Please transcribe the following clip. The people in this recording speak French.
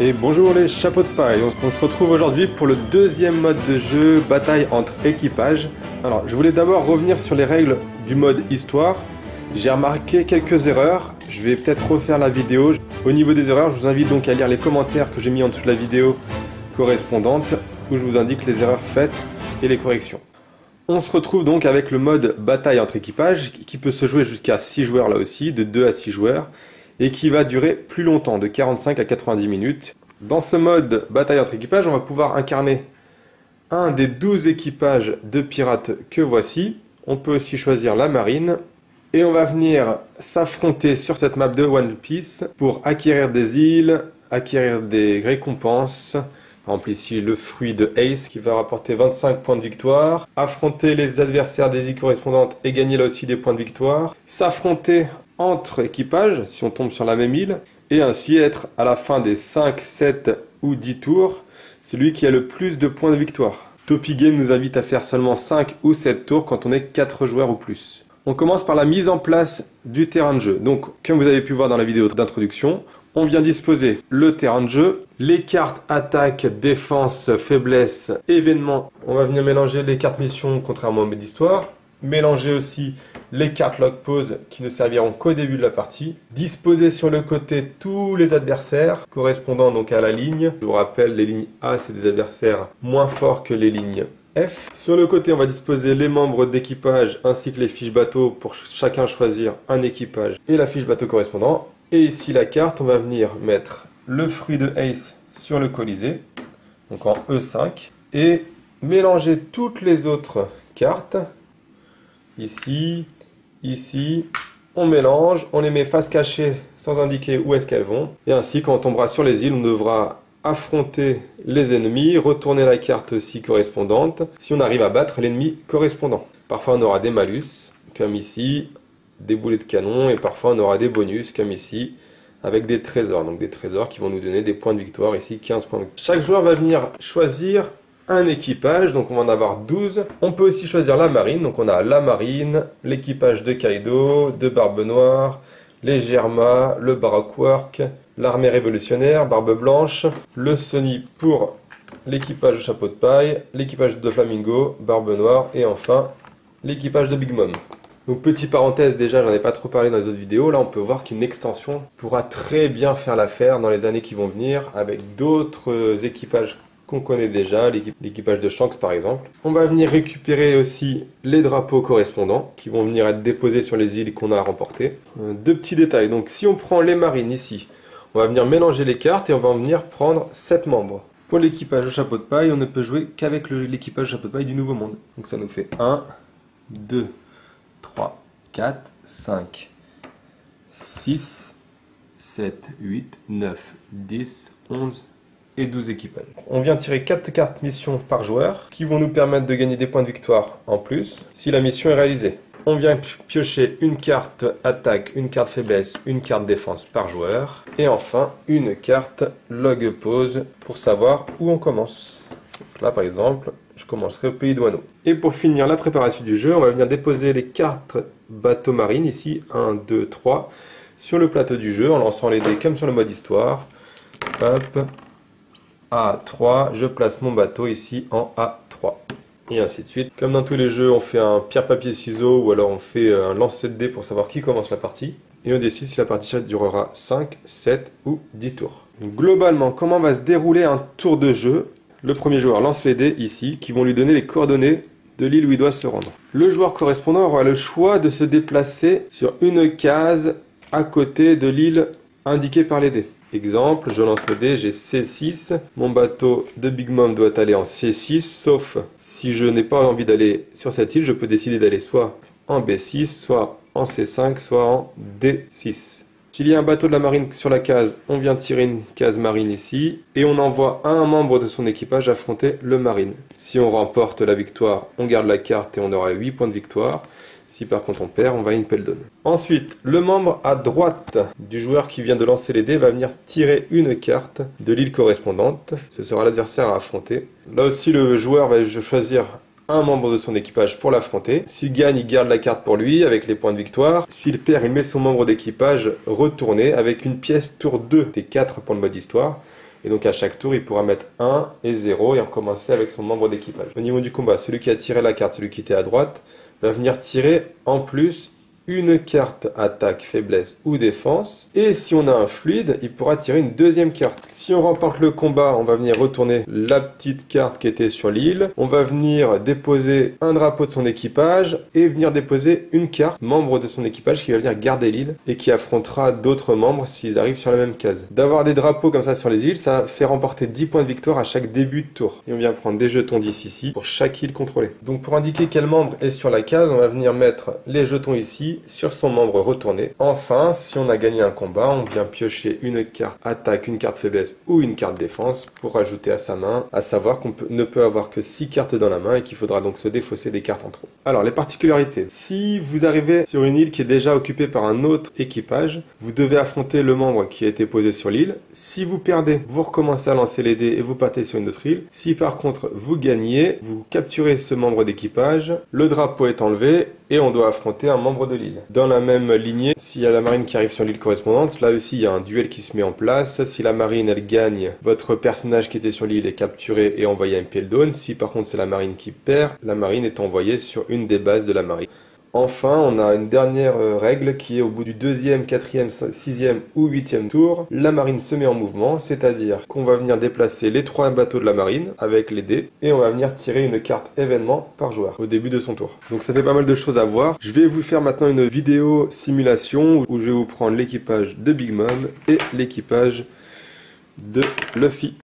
Et bonjour les chapeaux de paille, on se retrouve aujourd'hui pour le deuxième mode de jeu, bataille entre équipages. Alors je voulais d'abord revenir sur les règles du mode histoire. J'ai remarqué quelques erreurs, je vais peut-être refaire la vidéo. Au niveau des erreurs, je vous invite donc à lire les commentaires que j'ai mis en dessous de la vidéo correspondante, où je vous indique les erreurs faites et les corrections. On se retrouve donc avec le mode bataille entre équipages, qui peut se jouer jusqu'à 6 joueurs là aussi, de 2 à 6 joueurs. Et qui va durer plus longtemps, de 45 à 90 minutes. Dans ce mode bataille entre équipages, on va pouvoir incarner un des 12 équipages de pirates que voici. On peut aussi choisir la marine. Et on va venir s'affronter sur cette map de One Piece pour acquérir des îles, acquérir des récompenses. Par exemple ici le fruit de Ace qui va rapporter 25 points de victoire. Affronter les adversaires des îles correspondantes et gagner là aussi des points de victoire. S'affronter entre équipages, si on tombe sur la même île, et ainsi être à la fin des 5, 7 ou 10 tours, celui qui a le plus de points de victoire. Topi Game nous invite à faire seulement 5 ou 7 tours quand on est 4 joueurs ou plus. On commence par la mise en place du terrain de jeu. Donc, comme vous avez pu voir dans la vidéo d'introduction, on vient disposer le terrain de jeu, les cartes attaque, défense, faiblesse, événements. On va venir mélanger les cartes missions contrairement au mode d'histoire. Mélanger aussi les cartes log pause qui ne serviront qu'au début de la partie. Disposer sur le côté tous les adversaires correspondant donc à la ligne. Je vous rappelle, les lignes A, c'est des adversaires moins forts que les lignes F. Sur le côté, on va disposer les membres d'équipage ainsi que les fiches bateau pour chacun choisir un équipage et la fiche bateau correspondant. Et ici la carte, on va venir mettre le fruit de Ace sur le Colisée, donc en E5, et mélanger toutes les autres cartes. Ici, ici, on mélange, on les met face cachée sans indiquer où est-ce qu'elles vont. Et ainsi, quand on tombera sur les îles, on devra affronter les ennemis, retourner la carte aussi correspondante, si on arrive à battre l'ennemi correspondant. Parfois, on aura des malus, comme ici, des boulets de canon, et parfois, on aura des bonus, comme ici, avec des trésors. Donc des trésors qui vont nous donner des points de victoire, ici 15 points de victoire. Chaque joueur va venir choisir un équipage, donc on va en avoir 12. On peut aussi choisir la marine, donc on a la marine, l'équipage de Kaido, de Barbe Noire, les Germa, le Baroquework, l'armée révolutionnaire, Barbe Blanche, le Sony pour l'équipage de Chapeau de Paille, l'équipage de Flamingo, Barbe Noire et enfin l'équipage de Big Mom. Donc petite parenthèse, déjà j'en ai pas trop parlé dans les autres vidéos, là on peut voir qu'une extension pourra très bien faire l'affaire dans les années qui vont venir avec d'autres équipages qu'on connaît déjà, l'équipage de Shanks par exemple. On va venir récupérer aussi les drapeaux correspondants qui vont venir être déposés sur les îles qu'on a remportées. Deux petits détails, donc si on prend les marines ici, on va venir mélanger les cartes et on va venir prendre 7 membres. Pour l'équipage de Chapeau de Paille, on ne peut jouer qu'avec l'équipage de Chapeau de Paille du Nouveau Monde. Donc ça nous fait 1, 2, 3, 4, 5, 6, 7, 8, 9, 10, 11 et 12 équipages. On vient tirer 4 cartes mission par joueur qui vont nous permettre de gagner des points de victoire en plus si la mission est réalisée. On vient piocher une carte attaque, une carte faiblesse, une carte défense par joueur et enfin une carte log pause pour savoir où on commence. Donc là par exemple, je commencerai au pays de Wano. Et pour finir la préparation du jeu, on va venir déposer les cartes bateau marine ici, 1, 2, 3, sur le plateau du jeu en lançant les dés comme sur le mode histoire. Hop. A3, je place mon bateau ici en A3. Et ainsi de suite. Comme dans tous les jeux, on fait un pierre-papier-ciseaux ou alors on fait un lancer de dés pour savoir qui commence la partie. Et on décide si la partie durera 5, 7 ou 10 tours. Donc, globalement, comment va se dérouler un tour de jeu? Le premier joueur lance les dés ici, qui vont lui donner les coordonnées de l'île où il doit se rendre. Le joueur correspondant aura le choix de se déplacer sur une case à côté de l'île indiquée par les dés. Exemple, je lance le dé, j'ai C6, mon bateau de Big Mom doit aller en C6, sauf si je n'ai pas envie d'aller sur cette île, je peux décider d'aller soit en B6, soit en C5, soit en D6. S'il y a un bateau de la marine sur la case, on vient tirer une case marine ici, et on envoie un membre de son équipage affronter le marine. Si on remporte la victoire, on garde la carte et on aura 8 points de victoire. Si par contre on perd, on va impel down. Ensuite, le membre à droite du joueur qui vient de lancer les dés va venir tirer une carte de l'île correspondante. Ce sera l'adversaire à affronter. Là aussi, le joueur va choisir un membre de son équipage pour l'affronter. S'il gagne, il garde la carte pour lui avec les points de victoire. S'il perd, il met son membre d'équipage retourné avec une pièce tour 2 des 4 pour le mode histoire. Et donc à chaque tour, il pourra mettre 1 et 0 et recommencer avec son membre d'équipage. Au niveau du combat, celui qui a tiré la carte, celui qui était à droite, va venir tirer en plus une carte attaque, faiblesse ou défense. Et si on a un fluide, il pourra tirer une deuxième carte. Si on remporte le combat, on va venir retourner la petite carte qui était sur l'île. On va venir déposer un drapeau de son équipage et venir déposer une carte, membre de son équipage, qui va venir garder l'île et qui affrontera d'autres membres s'ils arrivent sur la même case. D'avoir des drapeaux comme ça sur les îles, ça fait remporter 10 points de victoire à chaque début de tour. Et on vient prendre des jetons d'10 ici pour chaque île contrôlée. Donc pour indiquer quel membre est sur la case, on va venir mettre les jetons ici sur son membre retourné. Enfin, si on a gagné un combat, on vient piocher une carte attaque, une carte faiblesse ou une carte défense pour rajouter à sa main, à savoir qu'on ne peut avoir que 6 cartes dans la main et qu'il faudra donc se défausser des cartes en trop. Alors, les particularités. Si vous arrivez sur une île qui est déjà occupée par un autre équipage, vous devez affronter le membre qui a été posé sur l'île. Si vous perdez, vous recommencez à lancer les dés et vous partez sur une autre île. Si par contre vous gagnez, vous capturez ce membre d'équipage, le drapeau est enlevé et on doit affronter un membre de l'île. Dans la même lignée, s'il y a la marine qui arrive sur l'île correspondante, là aussi il y a un duel qui se met en place. Si la marine elle gagne, votre personnage qui était sur l'île est capturé et envoyé à Impel Down. Si par contre c'est la marine qui perd, la marine est envoyée sur une des bases de la marine. Enfin, on a une dernière règle qui est au bout du 2e, 4e, 6e ou 8e tour, la marine se met en mouvement, c'est-à-dire qu'on va venir déplacer les 3 bateaux de la marine avec les dés et on va venir tirer une carte événement par joueur au début de son tour. Donc ça fait pas mal de choses à voir. Je vais vous faire maintenant une vidéo simulation où je vais vous prendre l'équipage de Big Mom et l'équipage de Luffy.